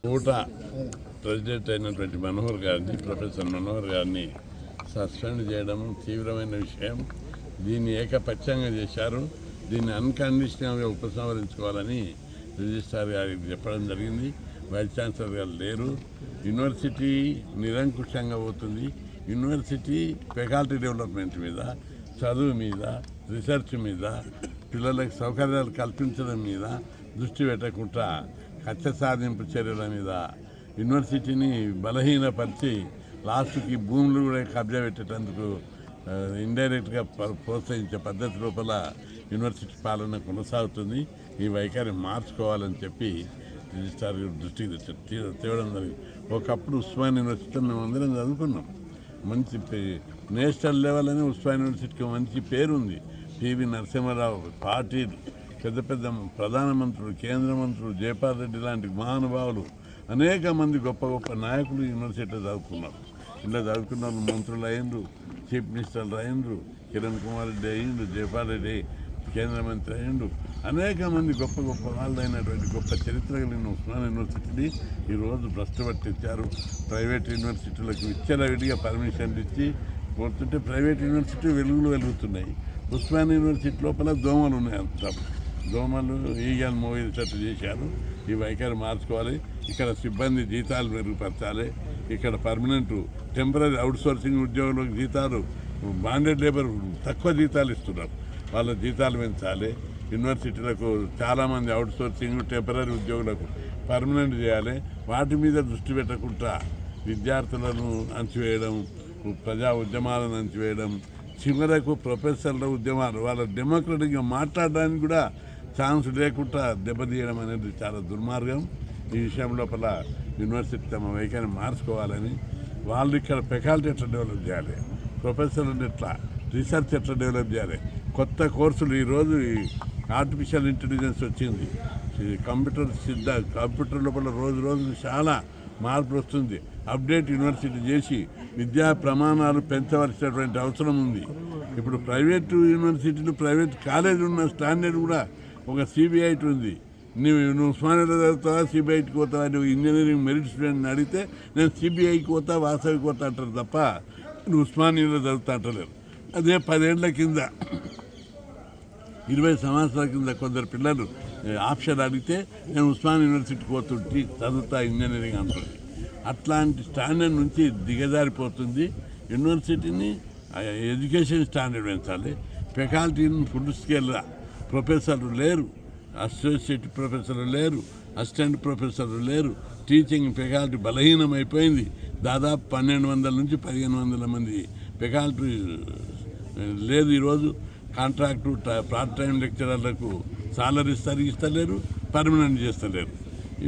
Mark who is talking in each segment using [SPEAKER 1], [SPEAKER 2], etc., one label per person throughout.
[SPEAKER 1] ఊట ప్రెసిడెంట్ అయినటువంటి మనోహర్ గారిని, ప్రొఫెసర్ మనోహర్ గారిని సస్పెండ్ చేయడం తీవ్రమైన విషయం. దీన్ని ఏకపక్షంగా చేశారు. దీన్ని అన్కండిషనల్గా ఉపసంహరించుకోవాలని రిజిస్ట్రార్ గారికి చెప్పడం జరిగింది. వైస్ ఛాన్సలర్ గారు లేరు. యూనివర్సిటీ నిరంకుశంగా పోతుంది. యూనివర్సిటీ ఫెకల్టీ డెవలప్మెంట్ మీద, చదువు మీద, రీసెర్చ్ మీద, పిల్లలకు సౌకర్యాలు కల్పించడం మీద దృష్టి పెట్టకుండా కక్ష సాధింపు చర్యల మీద యూనివర్సిటీని బలహీనపరిచి లాస్ట్కి భూములు కూడా కబ్జా పెట్టేటందుకు ఇండైరెక్ట్గా ప్రోత్సహించే పద్ధతి లోపల యూనివర్సిటీ పాలన కొనసాగుతుంది. ఈ వైఖరి మార్చుకోవాలని చెప్పి రిజిస్ట్రార్ దృష్టికి తేవడం జరిగింది. ఒకప్పుడు ఉస్మాన్ యూనివర్సిటీలో మేము అందరం చదువుకున్నాం. మంచి నేషనల్ లెవెల్ అని ఉస్మాన్ యూనివర్సిటీకి మంచి పేరుంది. పివి నరసింహారావు, పాటిల్, పెద్ద పెద్ద ప్రధానమంత్రులు, కేంద్ర మంత్రులు, జయపాల్ రెడ్డి లాంటి మహానుభావులు, అనేక మంది గొప్ప గొప్ప నాయకులు యూనివర్సిటీలో చదువుకున్నారు. ఇలా చదువుకున్న వాళ్ళు మంత్రులు అయ్యిండ్రు, చీఫ్ మినిస్టర్లు అయ్యిండ్రు, కిరణ్ కుమార్ రెడ్డి అయ్యిండు, జయపాల్ రెడ్డి కేంద్ర మంత్రి అయ్యిండు. అనేక మంది గొప్ప గొప్ప వాళ్ళు అయినటువంటి గొప్ప చరిత్ర కలిగిన ఉస్మాన్ యూనివర్సిటీని ఈరోజు భ్రష్టు పట్టించారు. ప్రైవేట్ యూనివర్సిటీలకు విచ్చలవిడిగా పర్మిషన్లు ఇచ్చి పోతుంటే ప్రైవేట్ యూనివర్సిటీ వెలుగులు వెలుగుతున్నాయి. ఉస్మాన్ యూనివర్సిటీ లోపల దోమలు ఉన్నాయి. అంత దోమలు ఈగలు మోయేటట్టు చేశారు. ఈ వైఖరి మార్చుకోవాలి. ఇక్కడ సిబ్బంది జీతాలు మెరుగుపరచాలి. ఇక్కడ పర్మనెంట్, టెంపరీ అవుట్సోర్సింగ్ ఉద్యోగులకు జీతాలు, బాండెడ్ లేబర్ తక్కువ జీతాలు ఇస్తున్నారు. వాళ్ళ జీతాలు పెంచాలి. యూనివర్సిటీలకు చాలామంది అవుట్సోర్సింగ్, టెంపరీ ఉద్యోగులకు పర్మనెంట్ చేయాలి. వాటి మీద దృష్టి పెట్టకుండా విద్యార్థులను అణచివేయడం, ప్రజా ఉద్యమాలను అణచివేయడం, చివరకు ప్రొఫెసర్ల ఉద్యమాలు వాళ్ళ డెమోక్రటిక్గా మాట్లాడడానికి కూడా ఛాన్స్ లేకుండా దెబ్బతీయడం అనేది చాలా దుర్మార్గం. ఈ విషయం లోపల యూనివర్సిటీ తమ వైఖరిని మార్చుకోవాలని, వాళ్ళు ఇక్కడ ఫెకల్టీ ఎట్లా డెవలప్ చేయాలి, ప్రొఫెసర్లను ఎట్లా, రీసెర్చ్ ఎట్లా డెవలప్ చేయాలి, కొత్త కోర్సులు. ఈరోజు ఈ ఆర్టిఫిషియల్ ఇంటెలిజెన్స్ వచ్చింది. కంప్యూటర్ లోపల రోజు రోజుకు చాలా మార్పు వస్తుంది. అప్డేట్ యూనివర్సిటీ చేసి విద్యా ప్రమాణాలు పెంచవలసినటువంటి అవసరం ఉంది. ఇప్పుడు ప్రైవేటు యూనివర్సిటీలు, ప్రైవేట్ కాలేజీలు ఉన్న స్టాండర్డ్ కూడా ఒక సిబిఐటి ఉంది. నువ్వు ఉస్మానియాలో చదువుతావా, సిబిఐటికి పోతావా? నువ్వు ఇంజనీరింగ్ మెరిట్ స్టూడెంట్ని అడిగితే నేను సిబిఐకి పోతా, వాసవికి పోతా అంటారు తప్ప నువ్వు ఉస్మానియాలో చదువుతా అంటలేరు. అదే 10 ఏళ్ల కింద, 20 సంవత్సరాల కింద కొందరు పిల్లలు ఆప్షన్ అడిగితే నేను ఉస్మాన్ యూనివర్సిటీకి పోతుంటే చదువుతా ఇంజనీరింగ్ అంటుంది. అట్లాంటి స్టాండర్డ్ నుంచి దిగజారిపోతుంది. యూనివర్సిటీని ఎడ్యుకేషన్ స్టాండర్డ్ పెంచాలి. ఫెకల్టీని ఫుల్ స్కేల్గా, ప్రొఫెసర్లు లేరు, అసోసియేట్ ప్రొఫెసర్లు లేరు, అసిస్టెంట్ ప్రొఫెసర్లు లేరు. టీచింగ్ ఫెకల్టీ బలహీనమైపోయింది. దాదాపు 1200 నుంచి 1500 మంది ఫెకల్టీ లేదు. ఈరోజు కాంట్రాక్టు, పార్ట్ టైం లెక్చరర్లకు సాలరీస్ తరిగిస్తలేరు, పర్మనెంట్ చేస్తలేరు.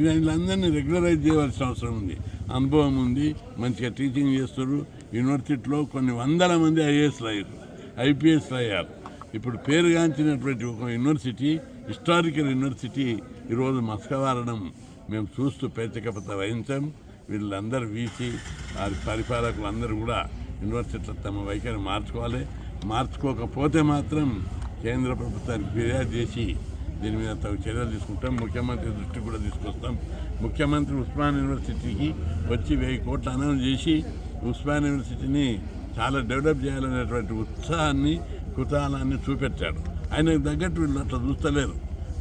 [SPEAKER 1] వీళ్ళందరినీ రెగ్యులరైజ్ చేయవలసిన అవసరం ఉంది. అనుభవం ఉంది, మంచిగా టీచింగ్ చేస్తారు. యూనివర్సిటీలో కొన్ని వందల మంది ఐఏఎస్లు అయ్యారు, ఐపీఎస్లు అయ్యారు. ఇప్పుడు పేరుగాంచినటువంటి ఒక యూనివర్సిటీ, హిస్టారికల్ యూనివర్సిటీ ఈరోజు మసకవారడం మేము చూస్తూ పేచకపత వహించాం. వీళ్ళందరూ వీసి వారి పరిపాలకులు అందరూ కూడా యూనివర్సిటీలో తమ వైఖరి మార్చుకోవాలి. మార్చుకోకపోతే మాత్రం కేంద్ర ప్రభుత్వానికి ఫిర్యాదు చేసి దీని మీద తగు చర్యలు తీసుకుంటాం. ముఖ్యమంత్రి దృష్టికి కూడా తీసుకొస్తాం. ముఖ్యమంత్రి ఉస్మాన్ యూనివర్సిటీకి వచ్చి 1000 కోట్లు అనౌన్స్ చేసి ఉస్మాన్ యూనివర్సిటీని చాలా డెవలప్ చేయాలనేటువంటి ఉత్సాహాన్ని, కుతూహలాన్ని చూపెట్టాడు. ఆయనకు తగ్గట్టు వీళ్ళు అట్లా చూస్తలేరు.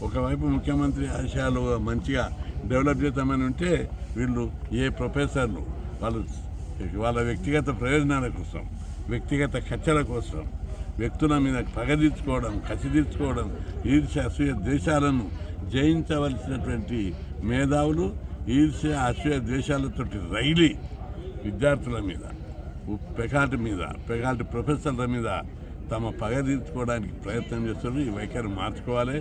[SPEAKER 1] ఒకవైపు ముఖ్యమంత్రి ఆశయాలు మంచిగా డెవలప్ చేద్దామని ఉంటే వీళ్ళు ఏ ప్రొఫెసర్లు వాళ్ళ వ్యక్తిగత ప్రయోజనాల కోసం, వ్యక్తిగత కక్షల కోసం, వ్యక్తుల మీద పగ తీర్చుకోవడం, కసి తీర్చుకోవడం, ఈర్ష్య అసూయ ద్వేషాలను జయించవలసినటువంటి మేధావులు ఈర్ష్య అసూయ ద్వేషాలతోటి రైలి విద్యార్థుల మీద, ఫెకల్టీ ప్రొఫెసర్ల మీద తమ పగ తీర్చుకోవడానికి ప్రయత్నం చేస్తున్నారు. ఈ వైఖరి మార్చుకోవాలి.